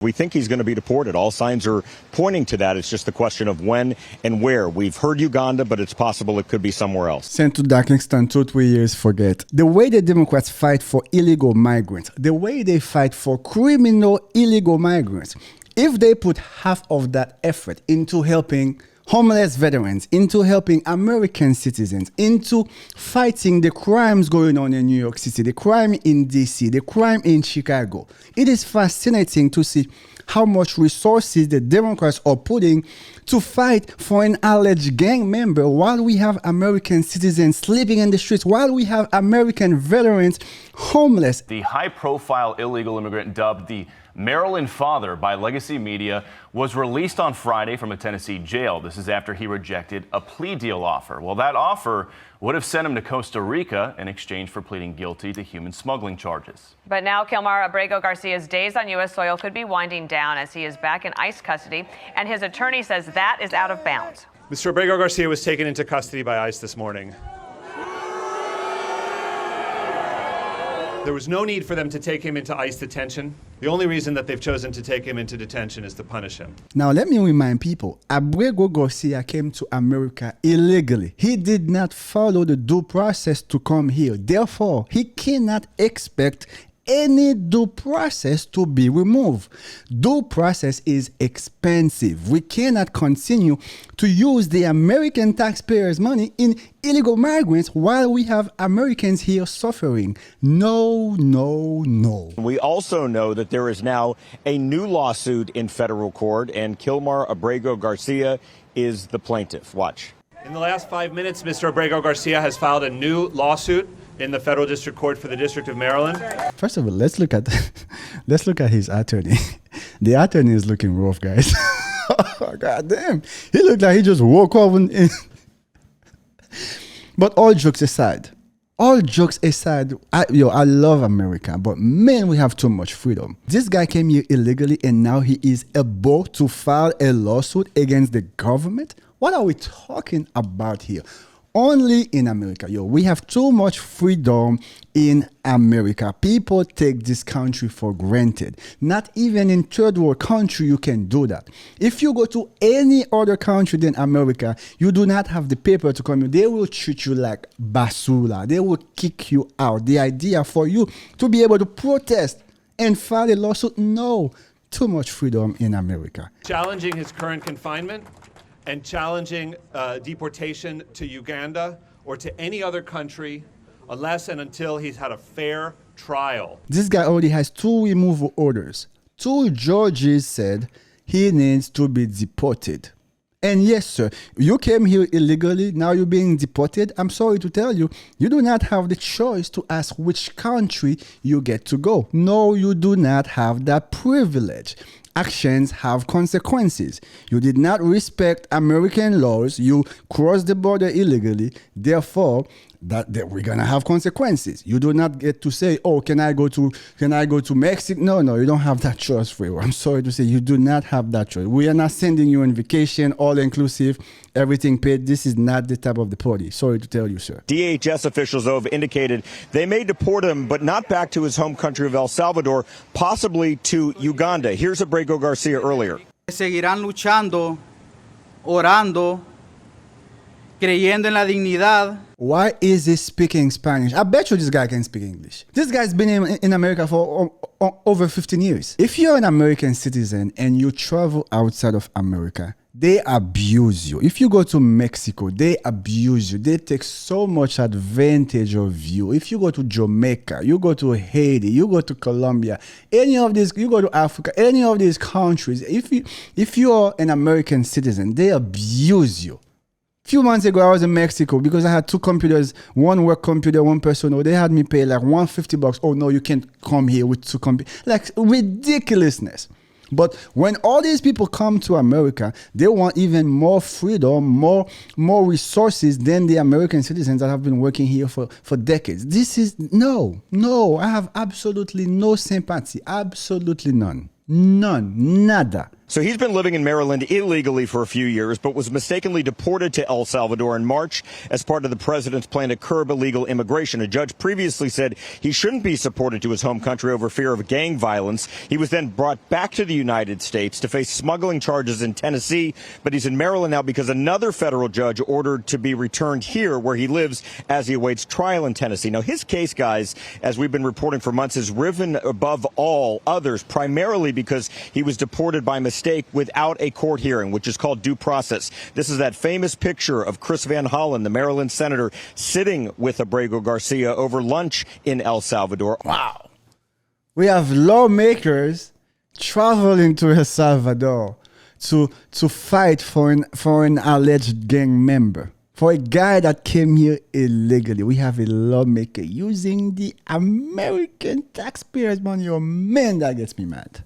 We think he's going to be deported. All signs are pointing to that. It's just the question of when and where. We've heard Uganda, but it's possible it could be somewhere else. Sent to Darknesston 2-3 years, forget. The way the Democrats fight for illegal migrants, the way they fight for criminal illegal migrants, if they put half of that effort into helping homeless veterans, into helping American citizens, into fighting the crimes going on in New York City, the crime in DC, the crime in Chicago. It is fascinating to see how much resources the Democrats are putting to fight for an alleged gang member while we have American citizens sleeping in the streets, while we have American veterans homeless. The high-profile illegal immigrant dubbed the Maryland Father by Legacy Media was released on Friday from a Tennessee jail. This is after he rejected a plea deal offer. Well, that offer would have sent him to Costa Rica in exchange for pleading guilty to human smuggling charges. But now Kilmar Abrego Garcia's days on U.S. soil could be winding down as he is back in ICE custody, and his attorney says that is out of bounds. Mr. Abrego Garcia was taken into custody by ICE this morning. There was no need for them to take him into ICE detention. The only reason that they've chosen to take him into detention is to punish him. Now, let me remind people, Abrego Garcia came to America illegally. He did not follow the due process to come here. Therefore, he cannot expect any due process to be removed. Due process is expensive. We cannot continue to use the American taxpayers' money in illegal migrants while we have Americans here suffering. No, no, no. We also know that there is now a new lawsuit in federal court, and Kilmar Abrego Garcia is the plaintiff. Watch. In the last 5 minutes, Mr. Abrego Garcia has filed a new lawsuit in the federal district court for the District of Maryland. First of all, let's look at his attorney. The attorney is looking rough, guys. Oh, God damn. He looked like he just woke up. But all jokes aside, I love America, but man, we have too much freedom. This guy came here illegally and now he is about to file a lawsuit against the government? What are we talking about here? Only in America, we have too much freedom in America. People take this country for granted. Not even in third world country you can do that. If you go to any other country than America, you do not have the paper to come in. They will treat you like basura. They will kick you out. The idea for you to be able to protest and file a lawsuit, no. Too much freedom in America. Challenging his current confinement and challenging deportation to Uganda or to any other country unless and until he's had a fair trial. This guy already has 2 removal orders. 2 judges said he needs to be deported. And yes, sir, you came here illegally, now you're being deported. I'm sorry to tell you, you do not have the choice to ask which country you get to go. No, you do not have that privilege. Actions have consequences. You did not respect American laws. You crossed the border illegally. Therefore, that we're gonna have consequences. You do not get to say, "Oh, can I go to Mexico?" No, you don't have that choice, Fredo. I'm sorry to say, you do not have that choice. We are not sending you on vacation, all inclusive, everything paid. This is not the type of the party. Sorry to tell you, sir. DHS officials, though, have indicated they may deport him, but not back to his home country of El Salvador, possibly to Uganda. Here's Abrego Garcia earlier. Seguirán luchando, orando, creyendo en la dignidad. Why is he speaking Spanish? I bet you this guy can speak English. This guy's been in America for over 15 years. If you're an American citizen and you travel outside of America, they abuse you. If you go to Mexico, they abuse you. They take so much advantage of you. If you go to Jamaica, you go to Haiti, you go to Colombia, any of these, you go to Africa, any of these countries, if you are an American citizen, they abuse you. Few months ago, I was in Mexico because I had 2 computers, one work computer, one personal. They had me pay like $150. Oh no, you can't come here with 2 computers. Like ridiculousness. But when all these people come to America, they want even more freedom, more resources than the American citizens that have been working here for decades. This is no. I have absolutely no sympathy, absolutely none, nada So he's been living in Maryland illegally for a few years, but was mistakenly deported to El Salvador in March as part of the president's plan to curb illegal immigration. A judge previously said he shouldn't be supported to his home country over fear of gang violence. He was then brought back to the United States to face smuggling charges in Tennessee, but he's in Maryland now because another federal judge ordered to be returned here where he lives as he awaits trial in Tennessee. Now, his case, guys, as we've been reporting for months, is risen above all others, primarily because he was deported by mistake without a court hearing, which is called due process. This is that famous picture of Chris Van Hollen, the Maryland senator, sitting with Abrego Garcia over lunch in El Salvador. Wow. We have lawmakers traveling to El Salvador to fight for an alleged gang member. For a guy that came here illegally, we have a lawmaker using the American taxpayers' money. Oh man, that gets me mad.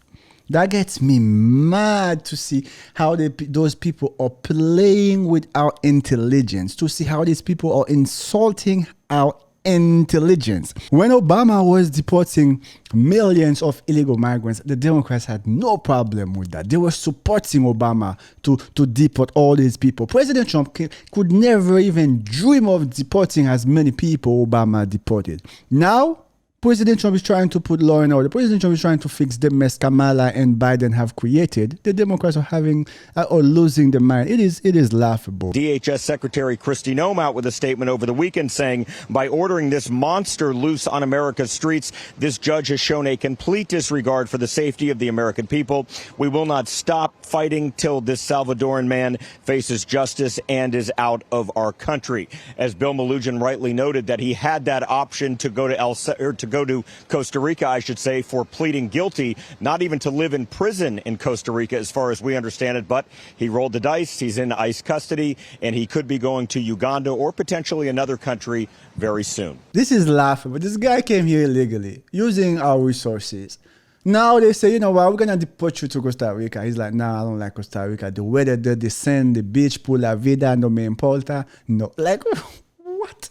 That gets me mad to see how those people are playing with our intelligence, to see how these people are insulting our intelligence. When Obama was deporting millions of illegal migrants, the Democrats had no problem with that. They were supporting Obama to deport all these people. President Trump could never even dream of deporting as many people Obama deported. Now, President Trump is trying to put law in order. President Trump is trying to fix the mess Kamala and Biden have created. The Democrats are losing their mind. It is laughable. DHS Secretary Kristi Noem out with a statement over the weekend saying, by ordering this monster loose on America's streets, this judge has shown a complete disregard for the safety of the American people. We will not stop fighting till this Salvadoran man faces justice and is out of our country. As Bill Malugin rightly noted, that he had that option to go to Costa Rica, I should say, for pleading guilty, not even to live in prison in Costa Rica, as far as we understand it. But he rolled the dice. He's in ICE custody, and he could be going to Uganda or potentially another country very soon. This is laughable. This guy came here illegally, using our resources. Now they say, you know what, we're going to deport you to Costa Rica. He's like, nah, I don't like Costa Rica. The weather, the sand, the beach, pula vida, no me importa. No, like, what?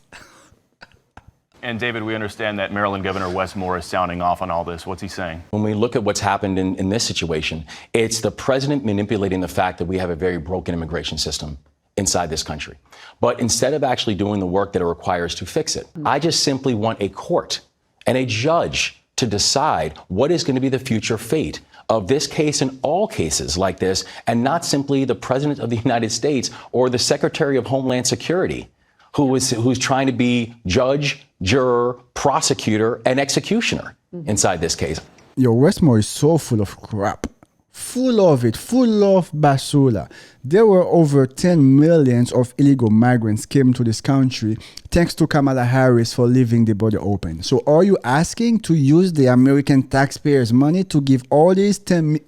And David, we understand that Maryland Governor Wes Moore is sounding off on all this. What's he saying? When we look at what's happened in this situation, it's the president manipulating the fact that we have a very broken immigration system inside this country. But instead of actually doing the work that it requires to fix it, I just simply want a court and a judge to decide what is going to be the future fate of this case and all cases like this, and not simply the president of the United States or the Secretary of Homeland Security, who's trying to be judge, juror, prosecutor, and executioner inside this case. Yo, Westmore is so full of crap. Full of it, full of basura. There were over 10 million of illegal migrants came to this country thanks to Kamala Harris for leaving the border open. So are you asking to use the American taxpayers' money to give all these 10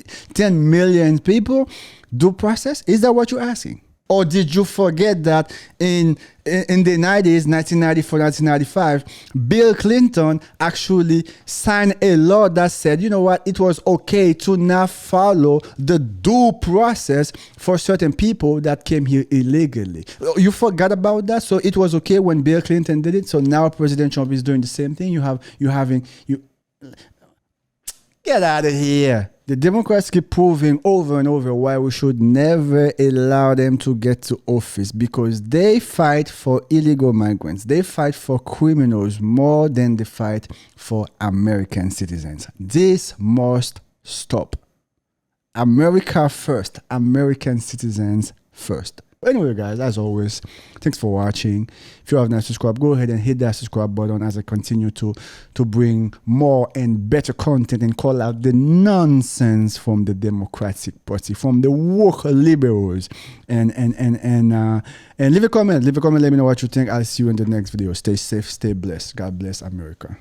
million people due process? Is that what you're asking? Or did you forget that in the 90s, 1994, 1995, Bill Clinton actually signed a law that said, you know what, it was okay to not follow the due process for certain people that came here illegally. You forgot about that? So it was okay when Bill Clinton did it. So now President Trump is doing the same thing. Get out of here. The Democrats keep proving over and over why we should never allow them to get to office, because they fight for illegal migrants. They fight for criminals more than they fight for American citizens. This must stop. America first. American citizens first. Anyway, guys, as always, thanks for watching. If you have not subscribed, go ahead and hit that subscribe button as I continue to bring more and better content and call out the nonsense from the Democratic Party, from the woke liberals. And leave a comment. Let me know what you think. I'll see you in the next video. Stay safe, stay blessed. God bless America.